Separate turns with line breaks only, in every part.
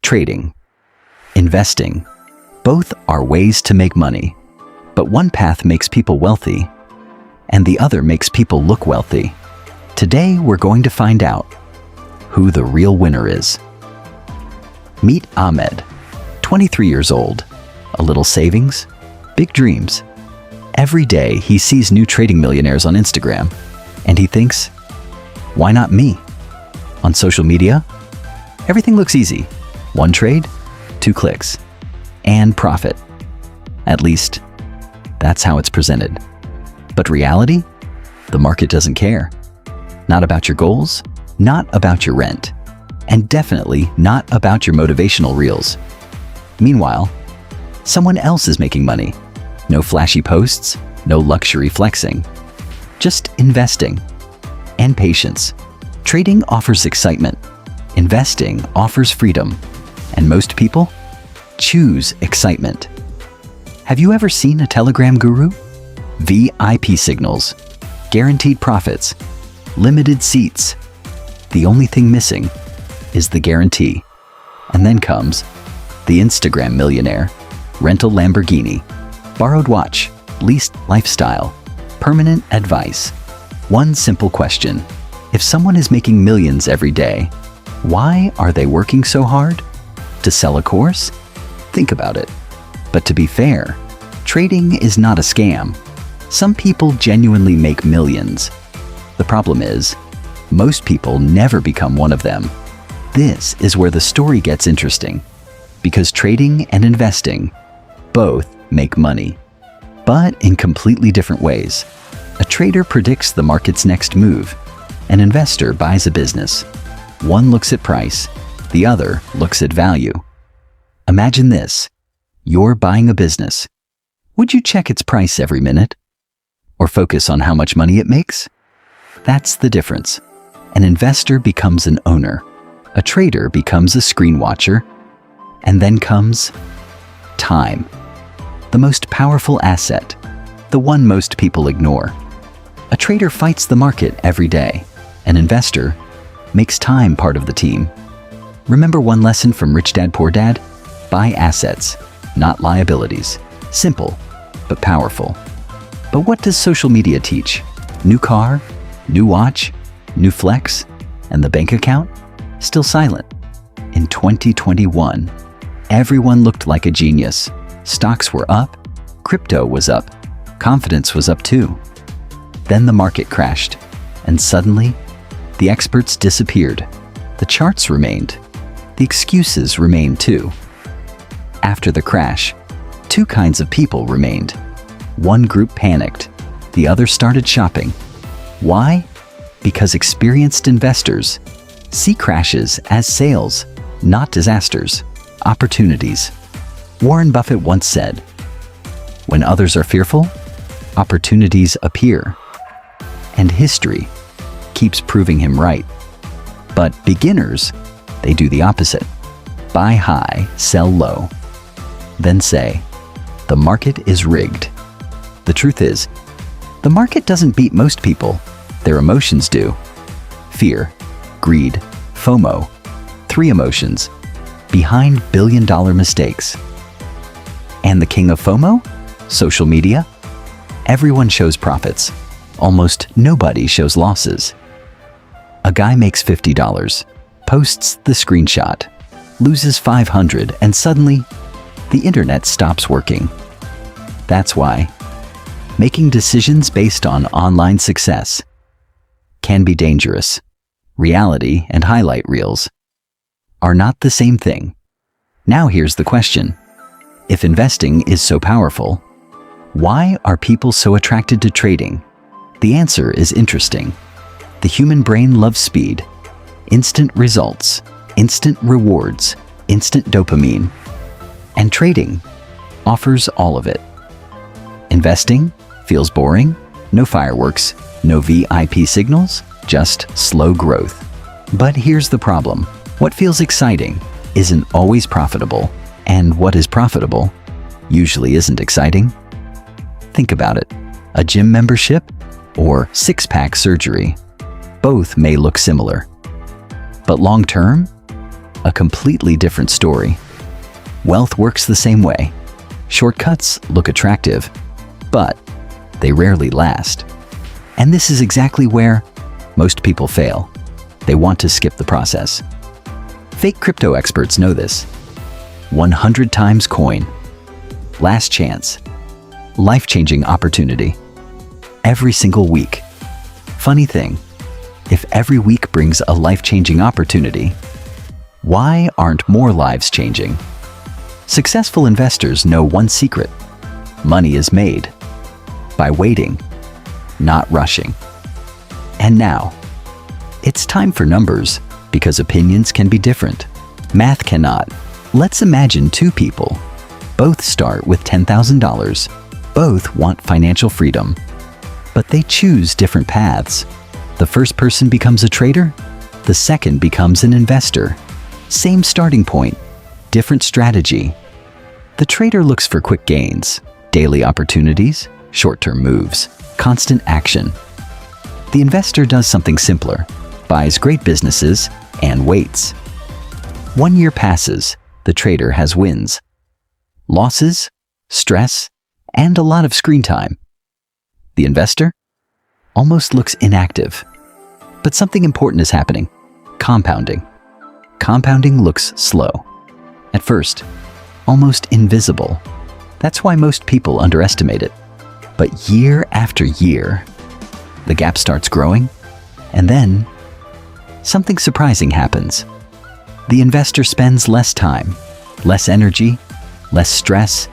trading, investing. Both are ways to make money, but one path makes people wealthy, and the other makes people look wealthy. Today, we're going to find out who the real winner is. Meet Ahmed, 23 years old, a little savings, big dreams. Every day, he sees new trading millionaires on Instagram, and he thinks, why not me? On social media, everything looks easy. One trade, 2 clicks, and profit. At least, that's how it's presented. But reality? The market doesn't care. Not about your goals, not about your rent, and definitely not about your motivational reels. Meanwhile, someone else is making money. No flashy posts, no luxury flexing. Just investing and patience. Trading offers excitement. Investing offers freedom. And most people choose excitement. Have you ever seen a Telegram guru? VIP signals, guaranteed profits, limited seats. The only thing missing is the guarantee. And then comes the Instagram millionaire, rental Lamborghini, borrowed watch, leased lifestyle, permanent advice. One simple question. If someone is making millions every day, why are they working so hard? To sell a course? Think about it. But to be fair, trading is not a scam. Some people genuinely make millions. The problem is, most people never become one of them. This is where the story gets interesting, because trading and investing both make money, but in completely different ways. A trader predicts the market's next move. An investor buys a business. One looks at price, the other looks at value. Imagine this. You're buying a business. Would you check its price every minute? Or focus on how much money it makes? That's the difference. An investor becomes an owner. A trader becomes a screen watcher. And then comes time. The most powerful asset, the one most people ignore. A trader fights the market every day. An investor makes time part of the team. Remember one lesson from Rich Dad Poor Dad? Buy assets, not liabilities. Simple, but powerful. But what does social media teach? New car, new watch, new flex, and the bank account? Still silent. In 2021, everyone looked like a genius. Stocks were up, crypto was up, confidence was up too. Then the market crashed, and suddenly, the experts disappeared. The charts remained. The excuses remained too. After the crash, 2 kinds of people remained. One group panicked. The other started shopping. Why? Because experienced investors see crashes as sales, not disasters, opportunities. Warren Buffett once said, "When others are fearful, opportunities appear." And history keeps proving him right. But beginners, they do the opposite. Buy high, sell low. Then say, the market is rigged. The truth is, the market doesn't beat most people. Their emotions do. Fear, greed, FOMO. 3 emotions behind billion-dollar mistakes. And the king of FOMO? Social media? Everyone shows profits. Almost nobody shows losses. A guy makes $50, posts the screenshot, loses 500, and suddenly, the internet stops working. That's why making decisions based on online success can be dangerous. Reality and highlight reels are not the same thing. Now here's the question. If investing is so powerful, why are people so attracted to trading? The answer is interesting. The human brain loves speed, instant results, instant rewards, instant dopamine. And trading offers all of it. Investing feels boring, no fireworks, no VIP signals, just slow growth. But here's the problem. What feels exciting isn't always profitable, and what is profitable usually isn't exciting. Think about it. A gym membership or six-pack surgery. Both may look similar. But long-term, a completely different story. Wealth works the same way. Shortcuts look attractive, but they rarely last. And this is exactly where most people fail. They want to skip the process. Fake crypto experts know this. 100 times coin. Last chance. Life-changing opportunity. Every single week. Funny thing, if every week brings a life-changing opportunity, why aren't more lives changing? Successful investors know one secret. Money is made by waiting, not rushing. And now, it's time for numbers, because opinions can be different. Math cannot. Let's imagine two people. Both start with $10,000. Both want financial freedom, but they choose different paths. The first person becomes a trader. The second becomes an investor. Same starting point, different strategy. The trader looks for quick gains, daily opportunities, short-term moves, constant action. The investor does something simpler, buys great businesses, and waits. 1 year passes, the trader has wins. Losses, stress, and a lot of screen time. The investor almost looks inactive. But something important is happening. Compounding. Compounding looks slow. At first, almost invisible. That's why most people underestimate it. But year after year, the gap starts growing, and then something surprising happens. The investor spends less time, less energy, less stress,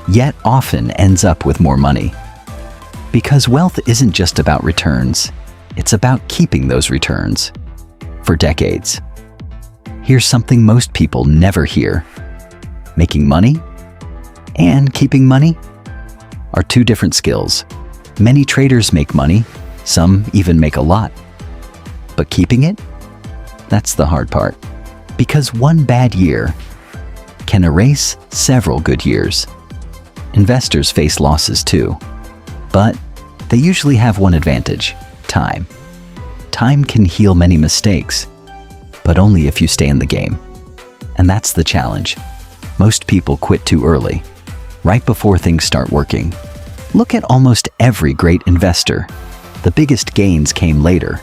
yet often ends up with more money. Because wealth isn't just about returns, it's about keeping those returns for decades. Here's something most people never hear. Making money and keeping money are two different skills. Many traders make money, some even make a lot. But keeping it? That's the hard part. Because one bad year can erase several good years. Investors face losses too, but they usually have one advantage: time. Time can heal many mistakes, but only if you stay in the game. And that's the challenge. Most people quit too early, right before things start working. Look at almost every great investor. The biggest gains came later,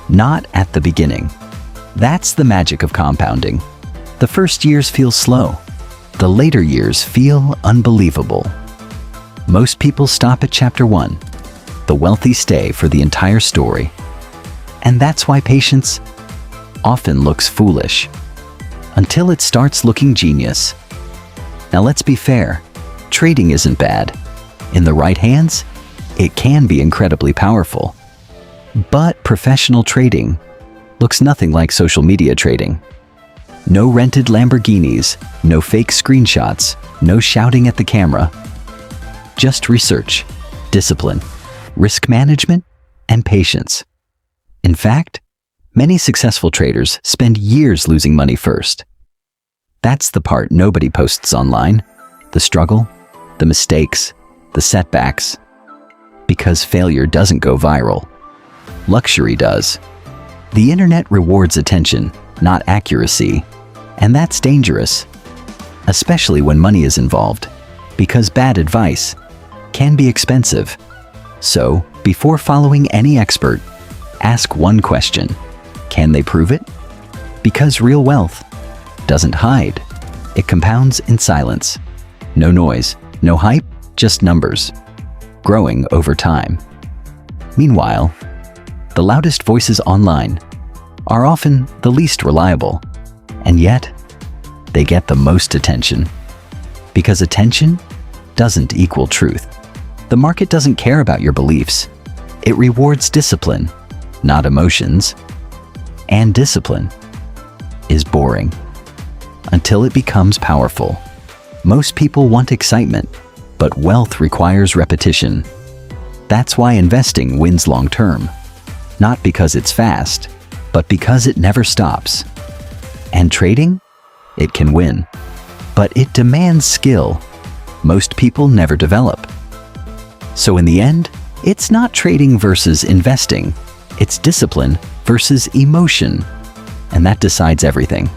not at the beginning. That's the magic of compounding. The first years feel slow. The later years feel unbelievable. Most people stop at chapter 1. The wealthy stay for the entire story. And that's why patience often looks foolish, until it starts looking genius. Now let's be fair. Trading isn't bad. In the right hands, it can be incredibly powerful. But professional trading looks nothing like social media trading. No rented Lamborghinis, no fake screenshots, no shouting at the camera. Just research, discipline, risk management, and patience. In fact, many successful traders spend years losing money first. That's the part nobody posts online: the struggle, the mistakes, the setbacks. Because failure doesn't go viral. Luxury does. The internet rewards attention, not accuracy. And that's dangerous, especially when money is involved, because bad advice can be expensive. So, before following any expert, ask one question: can they prove it? Because real wealth doesn't hide. It compounds in silence. No noise, no hype, just numbers, growing over time. Meanwhile, the loudest voices online are often the least reliable, and yet they get the most attention. Because attention doesn't equal truth. The market doesn't care about your beliefs. It rewards discipline, not emotions. And discipline is boring until it becomes powerful. Most people want excitement, but wealth requires repetition. That's why investing wins long term. Not because it's fast, but because it never stops. And trading? It can win, but it demands skill most people never develop. So in the end, it's not trading versus investing. It's discipline versus emotion. And that decides everything.